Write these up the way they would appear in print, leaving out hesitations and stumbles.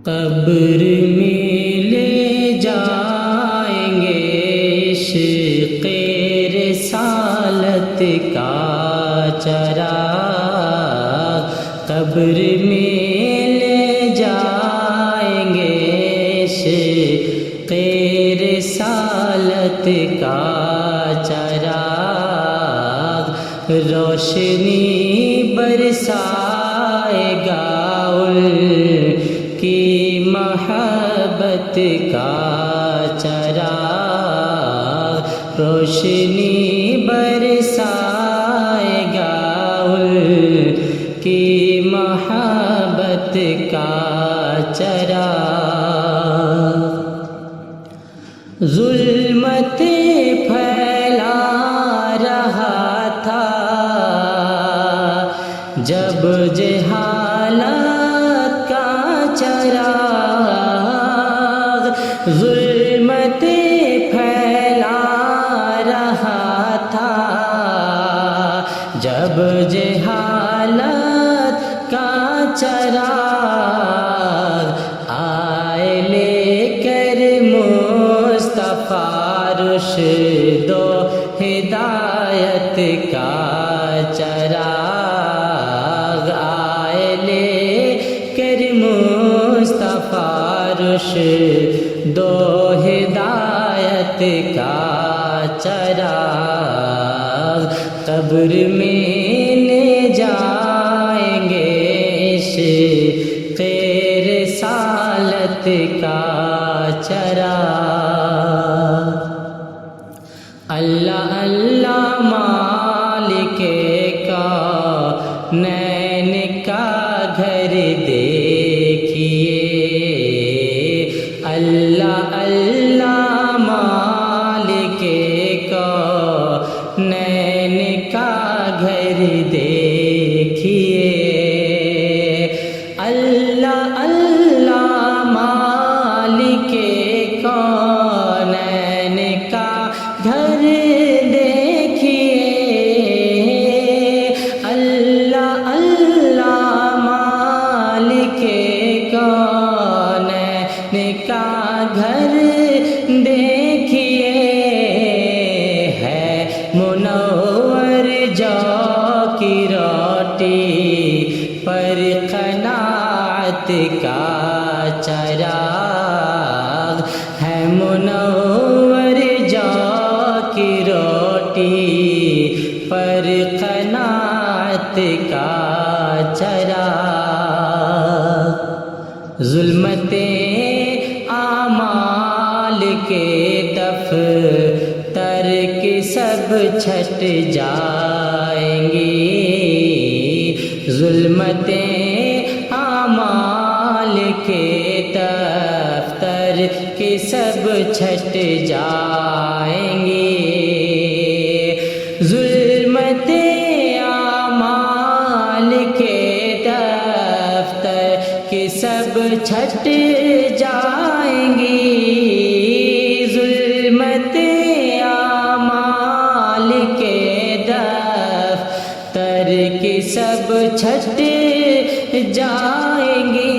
قبر میں لے جائیں گے عشق رسالت کا چراغ، قبر میں لے جائیں گے عشق رسالت کا چراغ، روشنی برسائے گا ان کی محبت کا چراغ، روشنی برسائے گا ان کی محبت کا چراغ، ظلمتیں پھیلا رہا تھا جب جہالت کا چراغ، ظلمتیں پھیلا رہا تھا جب جہالت کا چراغ، آئے لے کر مصطفیٰ رشد و ہدایت کا چراغ، آئے لے کر مصطفیٰ رشد و ہدایت کا چراغ، قبر میں لے جائیں گے عشق رسالت کا چراغ، اللہ اللہ مالک کونین کا گھر دیکھیے، اللہ اللہ مالک کونین کا گھر دیکھیے، اللہ اللہ مالک کونین کا گھر دیکھیے، اللہ اللہ مالک کونین کا گھر دیکھیے، ہے منور جو کی روٹی پر قناعت کا چراغ، ہے منور جو کی روٹی پر قناعت کا چراغ، ظلمتیں اعمال کے دفتر کے سب چھٹ جائیں گی، ظلمتیں اعمال کے دفتر کے سب چھٹ جائیں گی، ظلمتیں اعمال کے دفتر کے سب چھٹ جائیں گی، ظلمتیں اعمال کے دفتر کے سب چھٹ جائیں گی،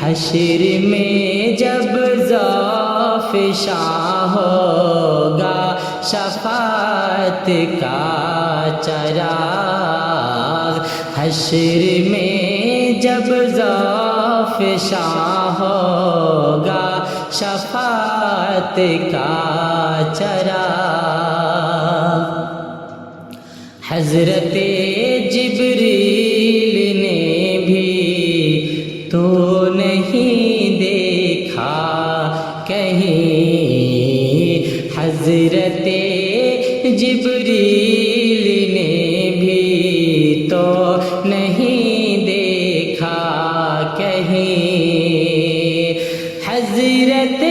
حشر میں جب ذوالفشاں ہوگا شفاعت کا چراغ، حشر میں جب ذوالفشاں ہوگا شفاعت کا چراغ، حضرت جبریل نے بھی تو نہیں دیکھا کہیں، حضرت جبریل نے بھی تو نہیں دیکھا کہیں، حضرت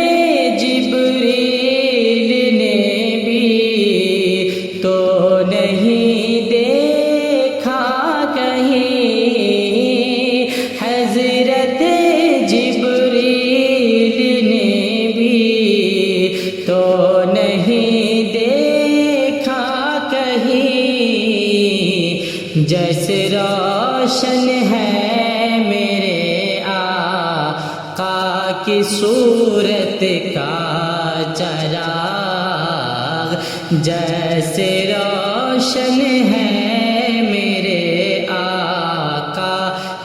جبریل نے بھی تو نہیں دیکھا کہیں، حضرت جبریل نے بھی تو نہیں دیکھا کہیں، جیسے روشن ہے میرے کی صورت کا چراغ، جیسے روشن ہے میرے آقا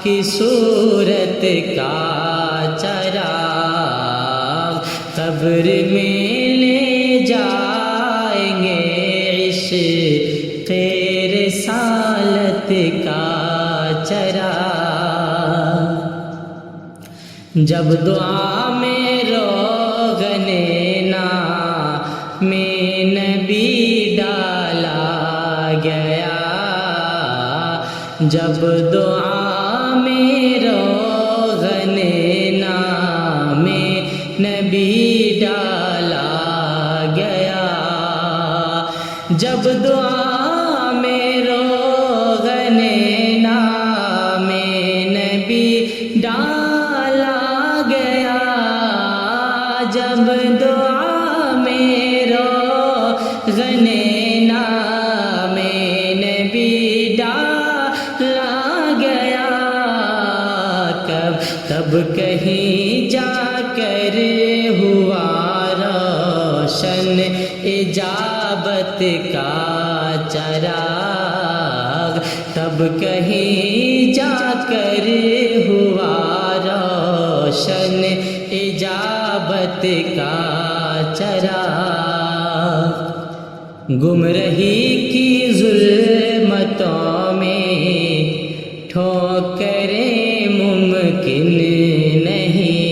کی صورت کا چراغ، قبر میں لے جائیں گے عشق رسالت کا چراغ۔ جب دعا میں روغن نام نبی ڈالا گیا، جب دعا میں روغن نام نبی ڈالا گیا، جب دعا میں روغن نام نبی ڈالا گیا، جب دعا میں روغن نام نبی ڈالا گیا، تب کہیں جا کر ہوا روشن اجابت کا چراغ، تب کہیں جا کر ہوا روشن اجابت کا چراغ۔ گمرہی کی ظلمتوں میں ٹھوکریں ممکن نہیں،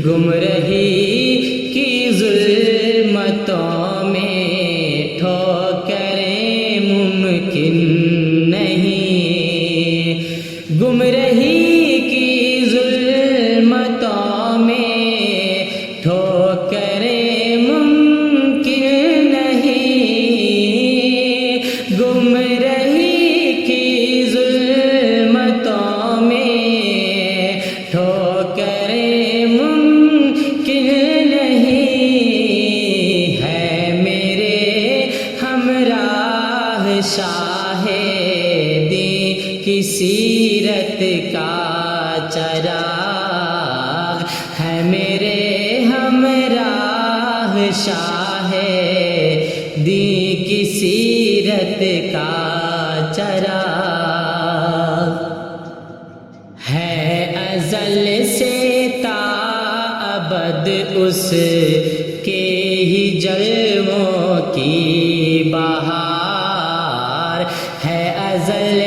گمرہی کی ظلمتوں میں ٹھوکریں ممکن نہیں، گمرہی کی ظلمتوں میں ٹھوکریں ممکن نہیں، گمرہی کی ظلمتوں میں ٹھوکریں ممکن نہیں، ہے میرے ہمراہ شاہ دین کی سیرت کا چراغ، ہے میرے ہمراہ شاہ دین کی سیرت کا چراغ، ہے ازل سے تا ابد اس کے ہی جلووں کی بہار، ہے ازل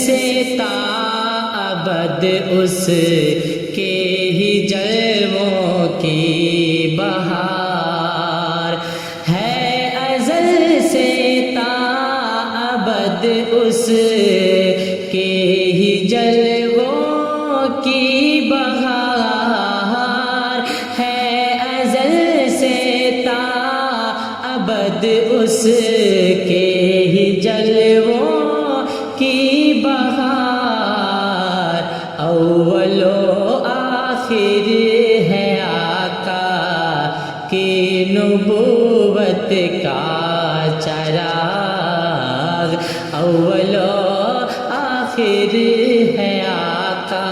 سے تا ابد اس کے ہی جلووں کی بہار، ہے ازل سے تا ابد اس کے ہی جلووں کی بہار، ہے ازل سے تا ابد اس کے ہی جلووں کی بہار، اول و آخر ہے آقا کی نبوت کا چراغ، اول و آخر ہے آقا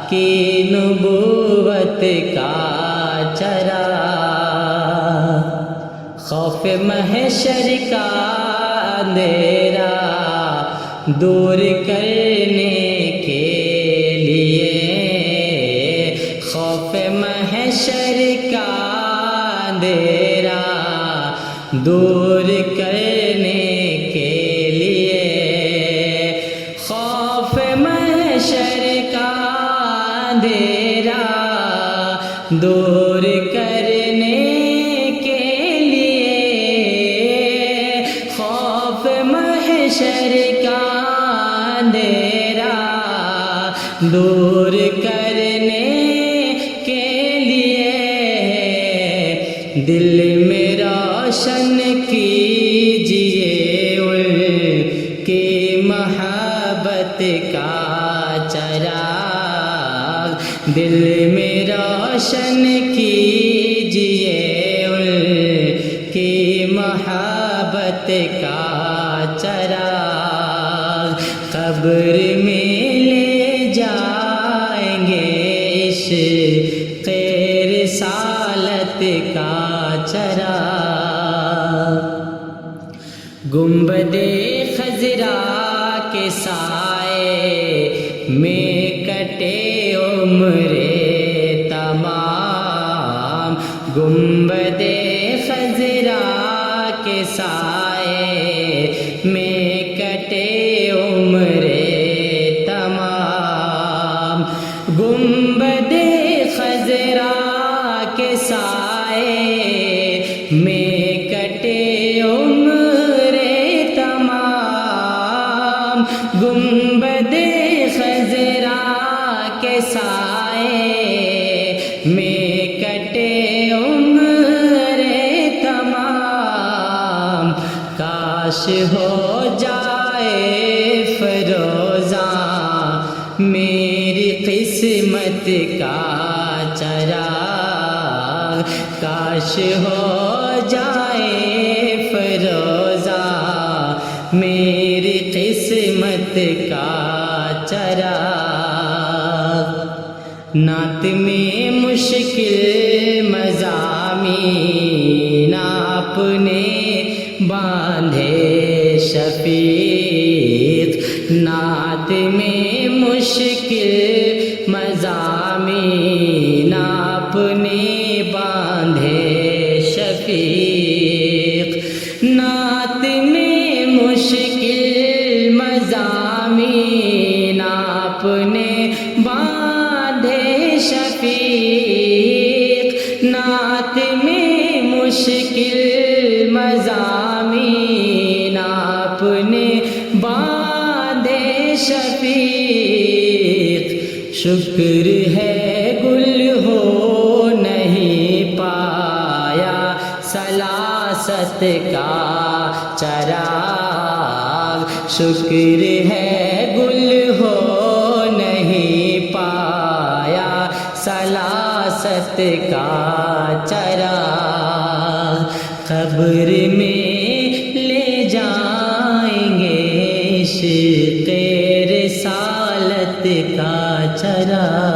کی نبوت کا چراغ، خوف محشر کا اندھیرا دور کرنے کے لیے، خوف محشر کا اندھیرا دور کرنے کے لیے، خوف محشر کا اندھیرا دور کرنے کے لیے، خوف محشر کا اندھیرا دور کرنے کے لیے، دل میں روشن کیجیے ان کی محبت کا چراغ، دل میں روشن کیجیے ان کی محبت کا چراغ، قبر میں لے جائیں گے رسالت کا چراغ، گنبد خضرا کے سائے میں کٹے عمر تمام، گنبد خضرا کے سائے میں کٹے عمر تمام، گنبد خضرا کے سائے میں کٹے عمر تمام، گنبد خضرا کے سائے میں کٹے عمر تمام، کاش ہو جائے فروزاں میری قسمت کا چراغ، کاش ہو جائے فروزاں میری قسمت کا چراغ، نعت میں مشکل مضامین آپ نے باندھے شفیق، نعت میں مشکل مضامین آپ نے باندھے شفیق، نعت میں مشکل مضامین آپ نے باندھے شفیق، نعت میں مشکل مضامین آپ نے باندھے شفیق، شکر ہے گل ہو نہیں پایا سلاست کا چراغ، شکر ہے گل ہو نہیں پایا سلاست کا چراغ، قبر میں لے جائیں گے عشق رسالت کا چراغ۔